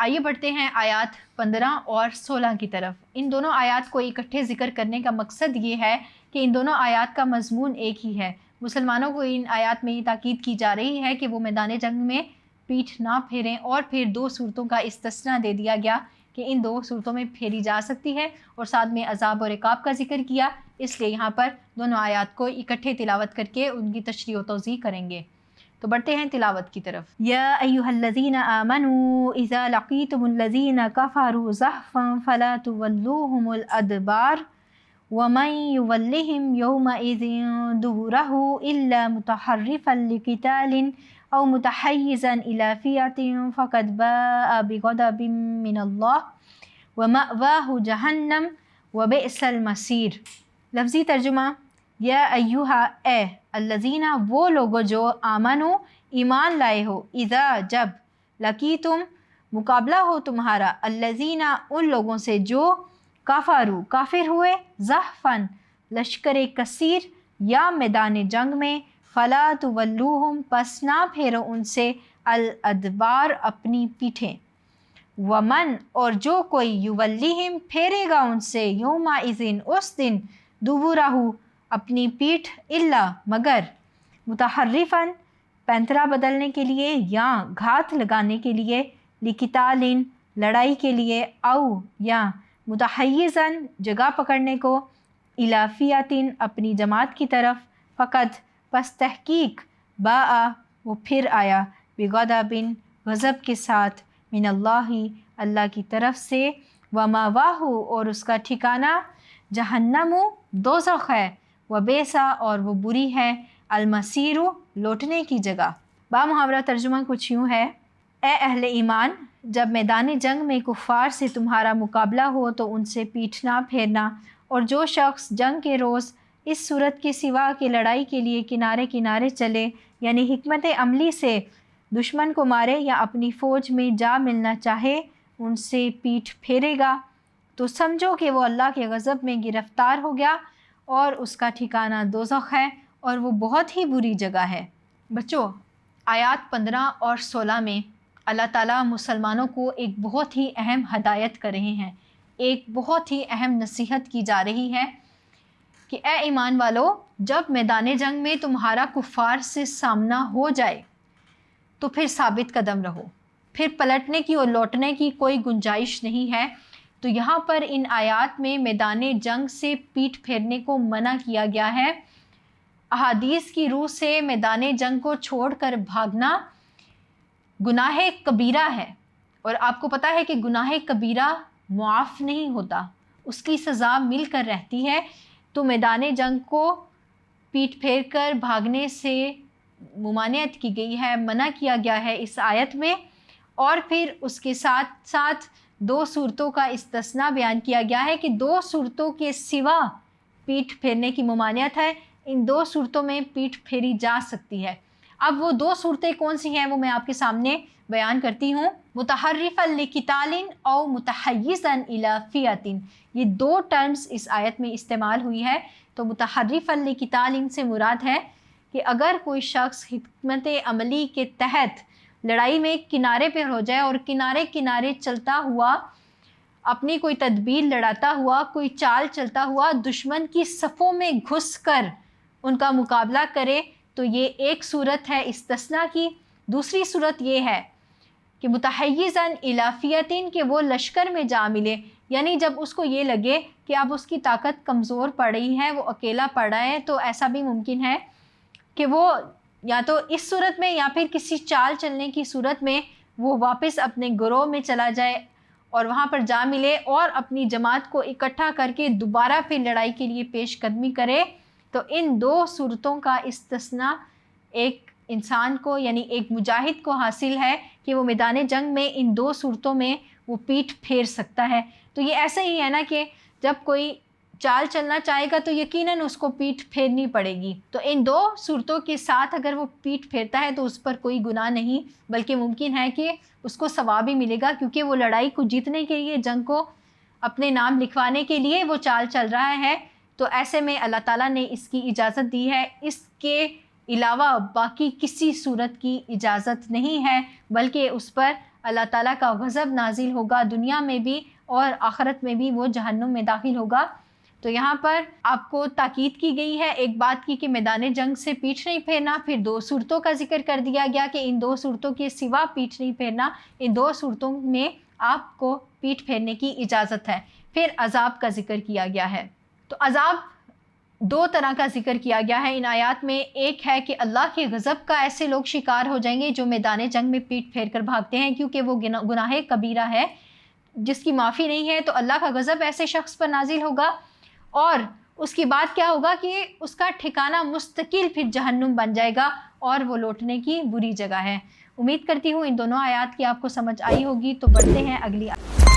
آئیے بڑھتے ہیں آیات 15 اور 16 کی طرف۔ ان دونوں آیات کو اکٹھے ذکر کرنے کا مقصد یہ ہے کہ ان دونوں آیات کا مضمون ایک ہی ہے۔ مسلمانوں کو ان آیات میں یہ تاکید کی جا رہی ہے کہ وہ میدان جنگ میں پیٹھ نہ پھیریں، اور پھر دو صورتوں کا استثناء دے دیا گیا کہ ان دو صورتوں میں پھیری جا سکتی ہے، اور ساتھ میں عذاب اور عقاب کا ذکر کیا۔ اس لیے یہاں پر دونوں آیات کو اکٹھے تلاوت کر کے ان کی تشریح و توضیح کریں گے۔ تو بڑھتے ہیں تلاوت کی طرف۔ یا ایھا الذین آمنوا اذا لقیتم الذین کفروا زحفا فلا تولوهم الادبار ومن یولهم یومئذ دبرہ الا متحرفا لقتال او متحیزا الی فئة فقد باء بغضب من اللہ ومأواہ جہنم وبئس المصیر۔ لفظی ترجمہ: یا ایھا، اے، الذین، وہ لوگ جو آمنو، ایمان لائے ہو، اذا، جب، لقیتم، مقابلہ ہو تمہارا، الذین، ان لوگوں سے جو کفروا، کافر ہوئے، زحفاً، لشکر کثیر، یا میدان جنگ میں، فلا تولوہم، پس نہ پھیرو ان سے، الادبار، اپنی پیٹھیں، ومن، اور جو کوئی، یولیہم، پھیرے گا ان سے، یومئذ، اس دن، دبرہ، اپنی پیٹھ، الا، مگر، متحرفاً، پینترا بدلنے کے لیے یا گھات لگانے کے لیے، لقتال، لڑائی کے لیے، او، یا، متحیزاً، جگہ پکڑنے کو، الی فئۃ، اپنی جماعت کی طرف، فقط، پس تحقیق، باء، وہ پھر آیا، بغضب، غضب کے ساتھ، من اللہ، اللہ کی طرف سے، ومأواہ، اور اس کا ٹھکانہ، جہنم، دوزخ ہے، وبئس، اور وہ بری ہے، المصیر، لوٹنے کی جگہ۔ بامحاورہ ترجمہ کچھ یوں ہے: اے اہل ایمان، جب میدان جنگ میں کفار سے تمہارا مقابلہ ہو تو ان سے پیٹھ نہ پھیرنا، اور جو شخص جنگ کے روز اس صورت کے سوا کہ لڑائی کے لیے کنارے کنارے چلے، یعنی حکمت عملی سے دشمن کو مارے یا اپنی فوج میں جا ملنا چاہے، ان سے پیٹھ پھیرے گا تو سمجھو کہ وہ اللہ کے غضب میں گرفتار ہو گیا، اور اس کا ٹھکانہ دوزخ ہے، اور وہ بہت ہی بری جگہ ہے۔ بچوں، آیات 15 اور 16 میں اللہ تعالیٰ مسلمانوں کو ایک بہت ہی اہم ہدایت کر رہے ہیں، ایک بہت ہی اہم نصیحت کی جا رہی ہے کہ اے ایمان والو، جب میدان جنگ میں تمہارا کفار سے سامنا ہو جائے تو پھر ثابت قدم رہو، پھر پلٹنے کی اور لوٹنے کی کوئی گنجائش نہیں ہے۔ تو یہاں پر ان آیات میں میدان جنگ سے پیٹھ پھیرنے کو منع کیا گیا ہے۔ احادیث کی روح سے میدان جنگ کو چھوڑ کر بھاگنا گناہ کبیرہ ہے، اور آپ کو پتہ ہے کہ گناہ کبیرہ معاف نہیں ہوتا، اس کی سزا مل کر رہتی ہے۔ تو میدان جنگ کو پیٹھ پھیر کر بھاگنے سے ممانعت کی گئی ہے، منع کیا گیا ہے اس آیت میں، اور پھر اس کے ساتھ ساتھ دو صورتوں کا استثناء بیان کیا گیا ہے کہ دو صورتوں کے سوا پیٹھ پھیرنے کی ممانعت ہے، ان دو صورتوں میں پیٹھ پھیری جا سکتی ہے۔ اب وہ دو صورتیں کون سی ہیں وہ میں آپ کے سامنے بیان کرتی ہوں۔ متحرفا لقتال او متحیزا الی فئۃ، یہ دو ٹرمز اس آیت میں استعمال ہوئی ہے۔ تو متحرفا لقتال سے مراد ہے کہ اگر کوئی شخص حکمت عملی کے تحت لڑائی میں کنارے پہ ہو جائے اور کنارے کنارے چلتا ہوا، اپنی کوئی تدبیر لڑاتا ہوا، کوئی چال چلتا ہوا دشمن کی صفوں میں گھس کر ان کا مقابلہ کرے، تو یہ ایک صورت ہے استثناء کی۔ دوسری صورت یہ ہے کہ متحیزا الی فئۃ، کہ وہ لشکر میں جا ملے، یعنی جب اس کو یہ لگے کہ اب اس کی طاقت کمزور پڑ رہی ہے، وہ اکیلا پڑ رہا ہے، تو ایسا بھی ممکن ہے کہ وہ یا تو اس صورت میں یا پھر کسی چال چلنے کی صورت میں وہ واپس اپنے گروہ میں چلا جائے اور وہاں پر جا ملے اور اپنی جماعت کو اکٹھا کر کے دوبارہ پھر لڑائی کے لیے پیش قدمی کرے۔ تو ان دو صورتوں کا استثناء ایک انسان کو، یعنی ایک مجاہد کو حاصل ہے کہ وہ میدان جنگ میں ان دو صورتوں میں وہ پیٹھ پھیر سکتا ہے۔ تو یہ ایسا ہی ہے نا کہ جب کوئی چال چلنا چاہے گا تو یقیناً اس کو پیٹھ پھیرنی پڑے گی، تو ان دو صورتوں کے ساتھ اگر وہ پیٹھ پھیرتا ہے تو اس پر کوئی گناہ نہیں، بلکہ ممکن ہے کہ اس کو ثواب بھی ملے گا، کیونکہ وہ لڑائی کو جیتنے کے لیے، جنگ کو اپنے نام لکھوانے کے لیے وہ چال چل رہا ہے۔ تو ایسے میں اللہ تعالیٰ نے اس کی اجازت دی ہے، اس کے علاوہ باقی کسی صورت کی اجازت نہیں ہے، بلکہ اس پر اللہ تعالیٰ کا غضب نازل ہوگا، دنیا میں بھی اور آخرت میں بھی وہ جہنم میں داخل ہوگا۔ تو یہاں پر آپ کو تاکید کی گئی ہے ایک بات کی کہ میدان جنگ سے پیٹھ نہیں پھیرنا، پھر 2 صورتوں کا ذکر کر دیا گیا کہ ان 2 صورتوں کے سوا پیٹھ نہیں پھیرنا، ان 2 صورتوں میں آپ کو پیٹھ پھیرنے کی اجازت ہے۔ پھر عذاب کا ذکر کیا گیا ہے۔ تو عذاب 2 طرح کا ذکر کیا گیا ہے ان آیات میں۔ ایک ہے کہ اللہ کے غضب کا ایسے لوگ شکار ہو جائیں گے جو میدان جنگ میں پیٹھ پھیر کر بھاگتے ہیں، کیونکہ وہ گناہ کبیرہ ہے جس کی معافی نہیں ہے، تو اللہ کا غضب ایسے شخص پر نازل ہوگا، اور اس کی بعد کیا ہوگا کہ اس کا ٹھکانہ مستقل پھر جہنم بن جائے گا، اور وہ لوٹنے کی بری جگہ ہے۔ امید کرتی ہوں ان دونوں آیات کی آپ کو سمجھ آئی ہوگی، تو بڑھتے ہیں اگلی آیت۔